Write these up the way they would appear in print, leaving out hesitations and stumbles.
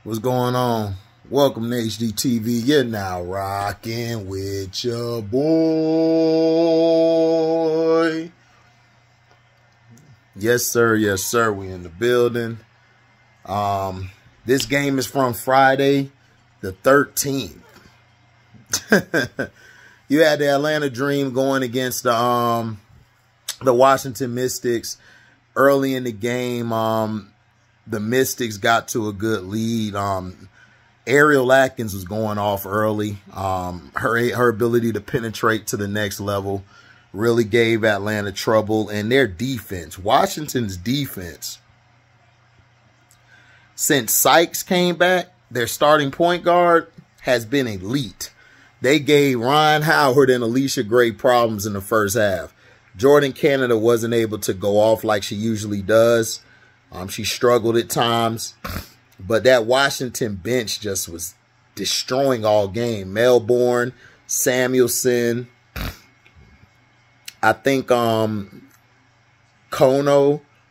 What's going on? Welcome to HDiiTV. You're now rocking with your boy. Yes, sir. Yes, sir. We in the building. This game is from Friday the 13th. You had the Atlanta Dream going against the Washington Mystics. Early in the game, the Mystics got to a good lead. Ariel Atkins was going off early. Her ability to penetrate to the next level really gave Atlanta trouble. And their defense, Washington's defense, since Sykes came back, their starting point guard has been elite. They gave Ryan Howard and Alicia Gray problems in the first half. Jordan Canada wasn't able to go off like she usually does. She struggled at times, but that Washington bench just was destroying all game. Melbourne, Samuelson, I think Kono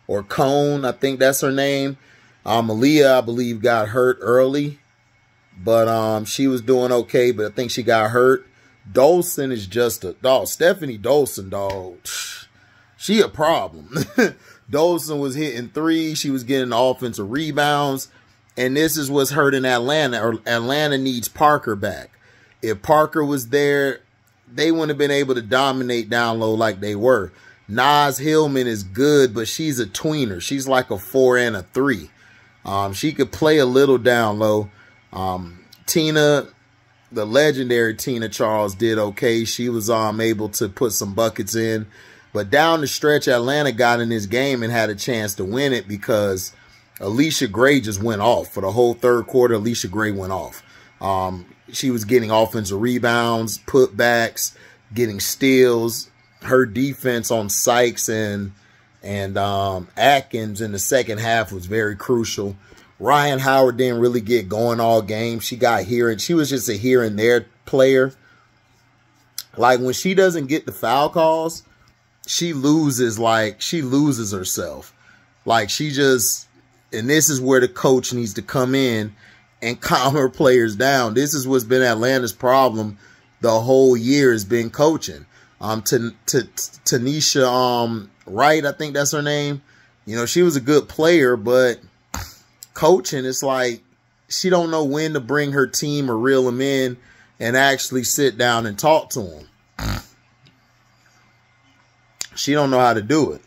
or Cone, I think that's her name. Aaliyah, I believe, got hurt early, but she was doing okay, but I think she got hurt. Dolson is just a dog. Stephanie Dolson, dog. She a problem. Dolson was hitting threes. She was getting offensive rebounds. And this is what's hurting Atlanta. Or Atlanta needs Parker back. If Parker was there, they wouldn't have been able to dominate down low like they were. Naz Hillman is good, but she's a tweener. She's like a 4 and a 3. She could play a little down low. Tina, the legendary Tina Charles, did okay. She was able to put some buckets in. But down the stretch, Atlanta got in this game and had a chance to win it because Alicia Gray just went off. For the whole third quarter, Alicia Gray went off. She was getting offensive rebounds, putbacks, getting steals. Her defense on Sykes and Atkins in the second half was very crucial. Ryan Howard didn't really get going all game. She got here, and she was just a here and there player. Like, when she doesn't get the foul calls, she loses herself. Like, she just, and this is where the coach needs to come in and calm her players down. This is what's been Atlanta's problem the whole year, has been coaching. Tanisha Wright, I think that's her name. You know, she was a good player, but coaching, it's like she don't know when to bring her team or reel them in and actually sit down and talk to them. She don't know how to do it.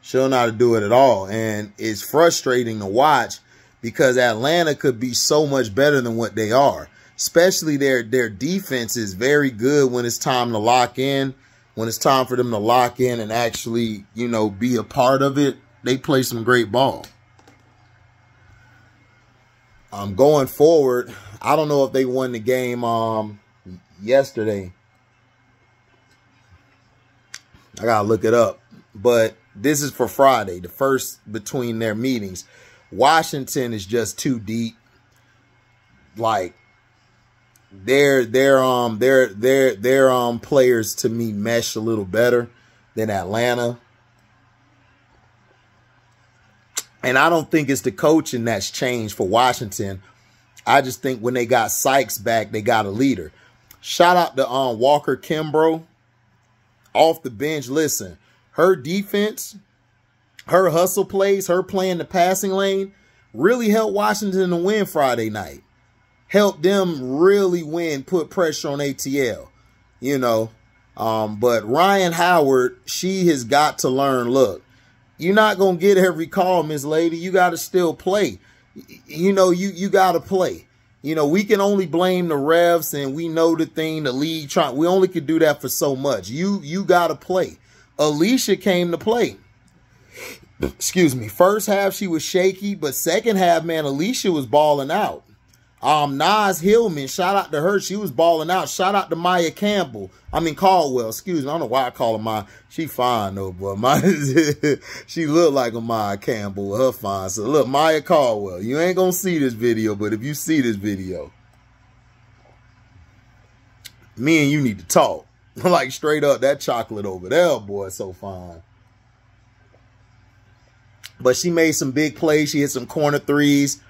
She don't know how to do it at all. And it's frustrating to watch because Atlanta could be so much better than what they are. Especially their defense is very good when it's time to lock in. When it's time for them to lock in and actually, you know, be a part of it, they play some great ball. Going forward, I don't know if they won the game yesterday. I gotta look it up. But this is for Friday, the first between their meetings. Washington is just too deep. Like, their players to me mesh a little better than Atlanta. And I don't think it's the coaching that's changed for Washington. I just think when they got Sykes back, they got a leader. Shout out to Walker Kimbrough off the bench. Listen, her defense, her hustle plays, her playing the passing lane really helped Washington to win Friday night. Helped them really win, put pressure on ATL, you know. But Ryan Howard, she has got to learn, look, you're not going to get every call, Miss Lady. You got to still play. You know, you got to play. You know, we can only blame the refs, and we know the thing, the league, we only could do that for so much. You got to play. Alicia came to play. Excuse me. First half, she was shaky, but second half, man, Alicia was balling out. Naz Hillman, shout out to her. She was balling out. Shout out to Maya Caldwell. Excuse me. I don't know why I call her Maya. She fine though, boy. She look like a Maya Campbell with her fine. So look, Maya Caldwell. You ain't gonna see this video, but if you see this video, me and you need to talk. Like, straight up, that chocolate over there, boy, so fine. But she made some big plays. She hit some corner threes.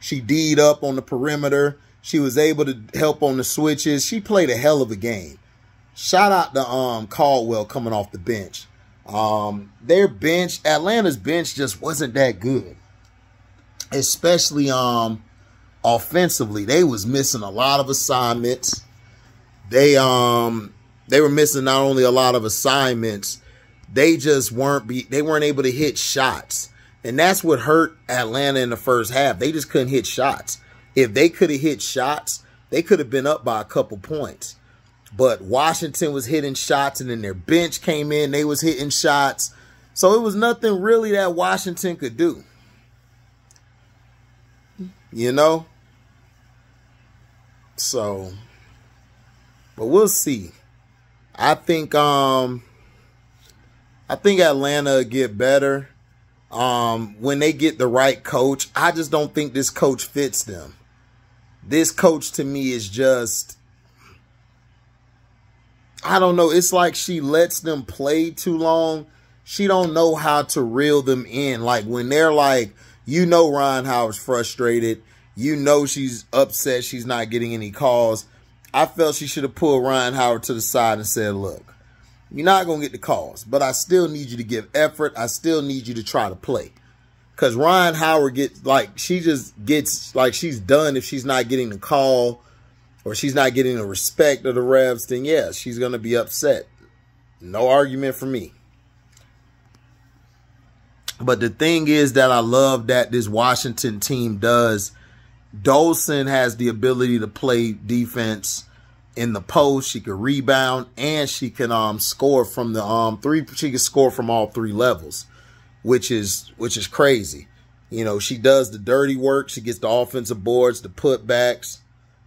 She D'd up on the perimeter. She was able to help on the switches. She played a hell of a game. Shout out to Caldwell coming off the bench. Their bench, Atlanta's bench just wasn't that good. Especially offensively. They was missing a lot of assignments. They were missing not only a lot of assignments, they just weren't able to hit shots. And that's what hurt Atlanta in the first half. They just couldn't hit shots. If they could have hit shots, they could have been up by a couple points. But Washington was hitting shots, and then their bench came in. They was hitting shots. So it was nothing really that Washington could do. You know? So, but we'll see. I think Atlanta will get better when they get the right coach. I just don't think this coach fits them. This coach to me is just, I don't know. It's like she lets them play too long. She don't know how to reel them in. Like when they're like, you know, Ryan Howard's frustrated. You know, she's upset. She's not getting any calls. I felt she should have pulled Ryan Howard to the side and said, look, you're not going to get the calls, but I still need you to give effort. I still need you to try to play. Because Ryan Howard gets, like, she just gets, like, she's done if she's not getting the call or she's not getting the respect of the refs, then, yeah, she's going to be upset. No argument for me. But the thing is that I love that this Washington team does. Dolson has the ability to play defense in the post. She can rebound and she can score from the three. She can score from all three levels, which is crazy. You know, she does the dirty work. She gets the offensive boards, the putbacks.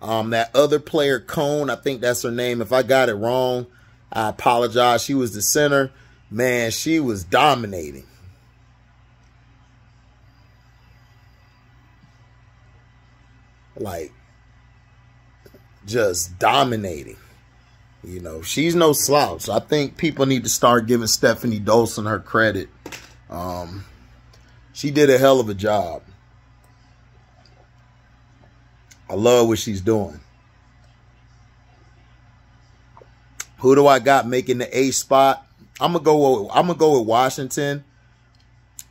That other player, Cone, I think that's her name. If I got it wrong, I apologize. She was the center. Man, she was dominating. Like, just dominating. You know, she's no slouch. I think people need to start giving Stephanie Dolson her credit. She did a hell of a job. I love what she's doing. Who do I got making the A spot? I'm gonna go with Washington.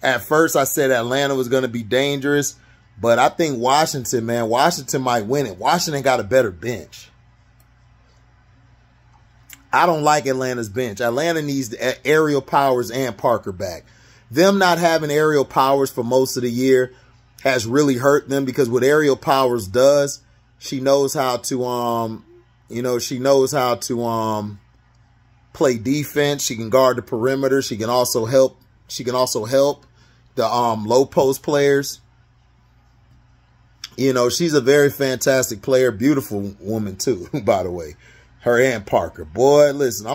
At first, I said Atlanta was gonna be dangerous, but I think Washington, man, Washington might win it. Washington got a better bench. I don't like Atlanta's bench. Atlanta needs Aerial Powers and Parker back. Them not having Aerial Powers for most of the year has really hurt them, because what Aerial Powers does, she knows how to, she knows how to play defense. She can guard the perimeter. She can also help. She can also help the low post players. You know, she's a very fantastic player. Beautiful woman too, by the way. Her and Parker. Boy, listen,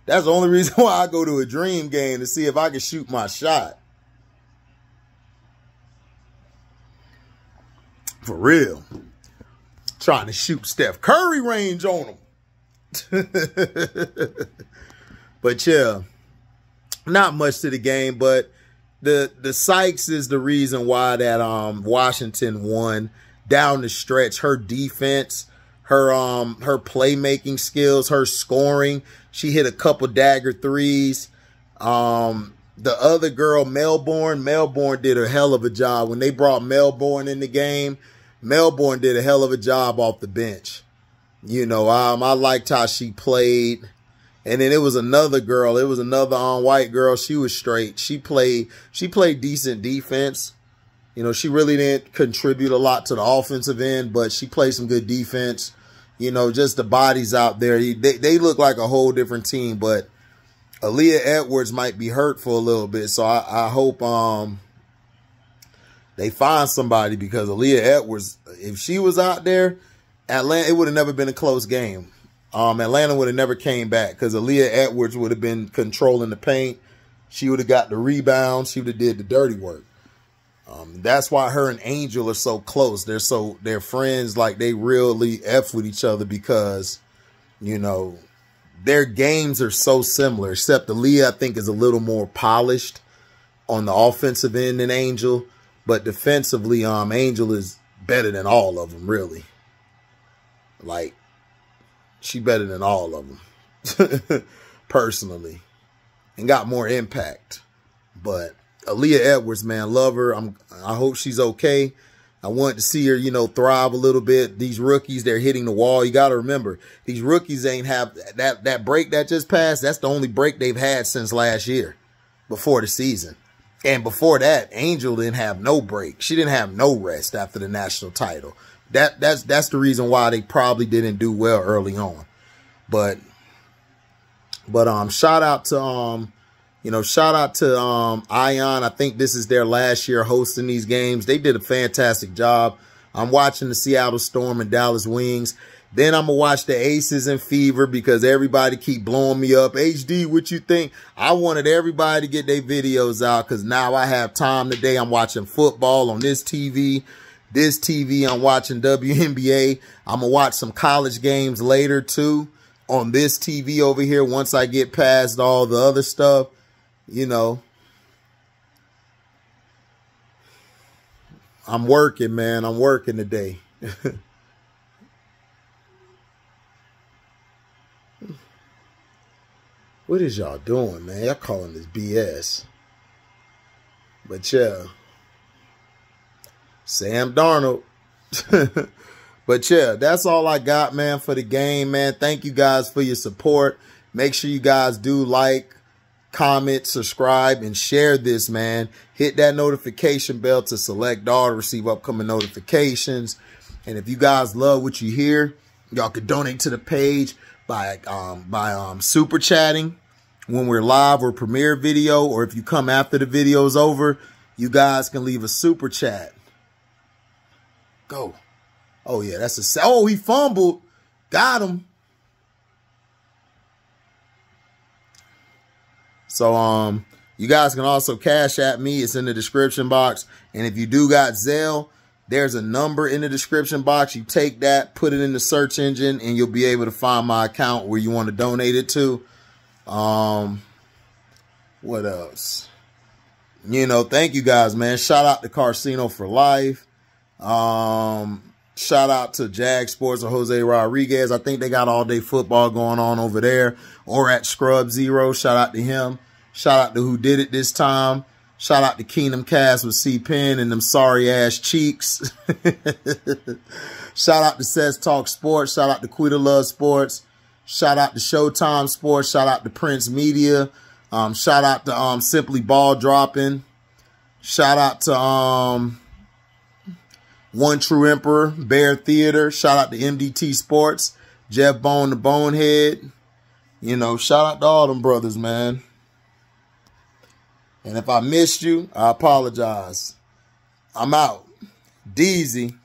that's the only reason why I go to a dream game, to see if I can shoot my shot. For real. Trying to shoot Steph Curry range on them. But yeah, not much to the game, but the Sykes is the reason why that Washington won down the stretch. Her defense, her playmaking skills, her scoring. She hit a couple dagger threes. The other girl, Melbourne did a hell of a job. When they brought Melbourne in the game, Melbourne did a hell of a job off the bench. You know, I liked how she played. And then it was another girl. It was another white girl. She was straight. She played decent defense. You know, she really didn't contribute a lot to the offensive end, but she played some good defense. You know, just the bodies out there. They look like a whole different team, but Aaliyah Edwards might be hurt for a little bit. So I hope they find somebody, because Aaliyah Edwards, if she was out there, Atlanta, it would have never been a close game. Atlanta would have never came back, because Aaliyah Edwards would have been controlling the paint. She would have got the rebound. She would have did the dirty work. That's why her and Angel are so close. They're friends. Like, they really F with each other, because, you know, their games are so similar, except Aaliyah, I think, is a little more polished on the offensive end than Angel. But defensively, Angel is better than all of them, really. Like, she better than all of them, personally, and got more impact. But Aaliyah Edwards, man, love her. I hope she's okay. I want to see her, you know, thrive a little bit. These rookies, they're hitting the wall. You got to remember, these rookies ain't have that break that just passed. That's the only break they've had since last year, before the season. And before that, Angel didn't have no break. She didn't have no rest after the national title. That's the reason why they probably didn't do well early on. But shout out to Ion. I think this is their last year hosting these games. They did a fantastic job. I'm watching the Seattle Storm and Dallas Wings. Then I'm going to watch the Aces and Fever because everybody keep blowing me up. HD, what you think? I wanted everybody to get their videos out because now I have time today. I'm watching football on this TV. This TV, I'm watching WNBA. I'm going to watch some college games later, too, on this TV over here once I get past all the other stuff. You know, I'm working, man. I'm working today. What is y'all doing, man? Y'all calling this BS. But yeah, Sam Darnold. But yeah, that's all I got, man, for the game, man. Thank you guys for your support. Make sure you guys do like, comment, subscribe, and share this, man. Hit that notification bell to select all to receive upcoming notifications. And if you guys love what you hear, y'all could donate to the page by super chatting when we're live or premiere video, or if you come after the video's over, you guys can leave a super chat. Go. Oh yeah, that's a, oh, he fumbled. Got him. So, you guys can also cash at me. It's in the description box. And if you do got Zelle, there's a number in the description box. You take that, put it in the search engine, and you'll be able to find my account where you want to donate it to. What else? You know, thank you guys, man. Shout out to Casino for Life. Shout out to Jag Sports or Jose Rodriguez. I think they got all day football going on over there, or at Scrub Zero. Shout out to him. Shout out to Who Did It This Time. Shout out to Kingdom Cast with C Pen and them sorry ass cheeks. Shout out to Seth Talk Sports. Shout out to Quita Love Sports. Shout out to Showtime Sports. Shout out to Prince Media. Shout out to Simply Ball Dropping. Shout out to One True Emperor, Bear Theater. Shout out to MDT Sports, Jeff Bone the Bonehead. You know, shout out to all them brothers, man. And if I missed you, I apologize. I'm out. Deezy.